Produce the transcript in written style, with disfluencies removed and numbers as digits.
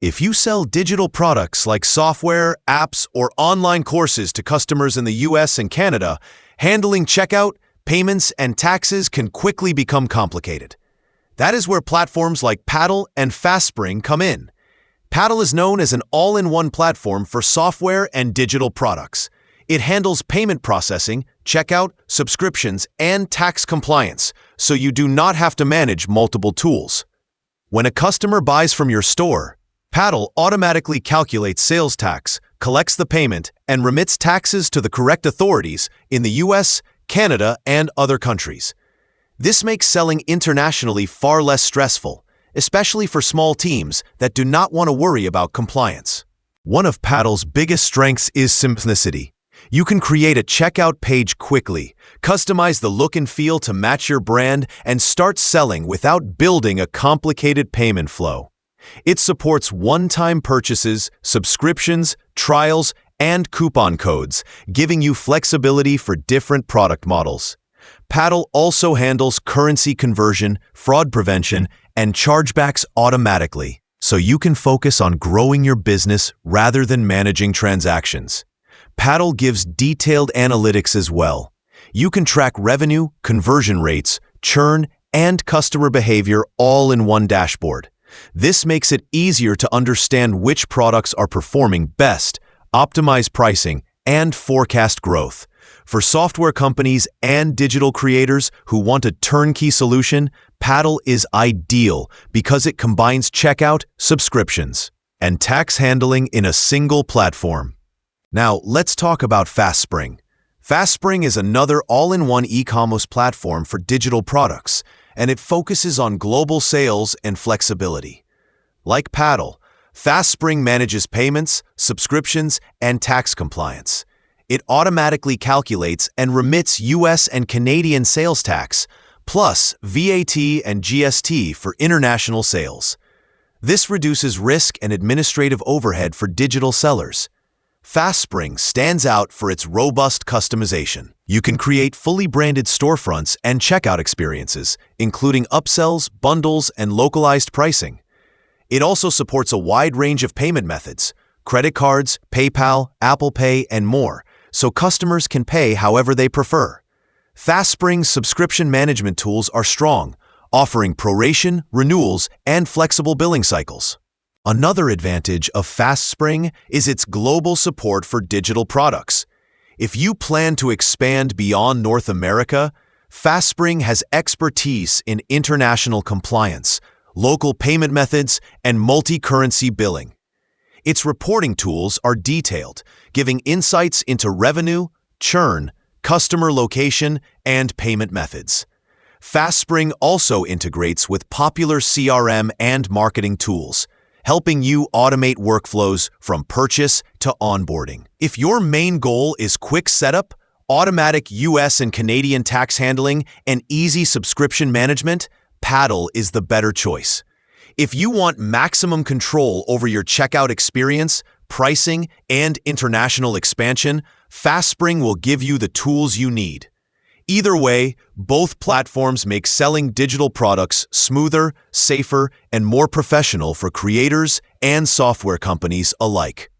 If you sell digital products like software, apps, or online courses to customers in the US and Canada, handling checkout, payments, and taxes can quickly become complicated. That is where platforms like Paddle and FastSpring come in. Paddle is known as an all-in-one platform for software and digital products. It handles payment processing, checkout, subscriptions, and tax compliance, so you do not have to manage multiple tools. When a customer buys from your store, Paddle automatically calculates sales tax, collects the payment, and remits taxes to the correct authorities in the US, Canada, and other countries. This makes selling internationally far less stressful, especially for small teams that do not want to worry about compliance. One of Paddle's biggest strengths is simplicity. You can create a checkout page quickly, customize the look and feel to match your brand, and start selling without building a complicated payment flow. It supports one-time purchases, subscriptions, trials, and coupon codes, giving you flexibility for different product models. Paddle also handles currency conversion, fraud prevention, and chargebacks automatically, so you can focus on growing your business rather than managing transactions. Paddle gives detailed analytics as well. You can track revenue, conversion rates, churn, and customer behavior all in one dashboard. This makes it easier to understand which products are performing best, optimize pricing, and forecast growth. For software companies and digital creators who want a turnkey solution, Paddle is ideal because it combines checkout, subscriptions, and tax handling in a single platform. Now, let's talk about FastSpring. FastSpring is another all-in-one e-commerce platform for digital products, and it focuses on global sales and flexibility. Like Paddle, FastSpring manages payments, subscriptions, and tax compliance. It automatically calculates and remits US and Canadian sales tax, plus VAT and GST for international sales. This reduces risk and administrative overhead for digital sellers. FastSpring stands out for its robust customization. You can create fully branded storefronts and checkout experiences, including upsells, bundles, and localized pricing. It also supports a wide range of payment methods, credit cards, PayPal, Apple Pay, and more, so customers can pay however they prefer. FastSpring's subscription management tools are strong, offering proration, renewals, and flexible billing cycles. Another advantage of FastSpring is its global support for digital products. If you plan to expand beyond North America, FastSpring has expertise in international compliance, local payment methods, and multi-currency billing. Its reporting tools are detailed, giving insights into revenue, churn, customer location, and payment methods. FastSpring also integrates with popular CRM and marketing tools, helping you automate workflows from purchase to onboarding. If your main goal is quick setup, automatic US and Canadian tax handling, and easy subscription management, Paddle is the better choice. If you want maximum control over your checkout experience, pricing, and international expansion, FastSpring will give you the tools you need. Either way, both platforms make selling digital products smoother, safer, and more professional for creators and software companies alike.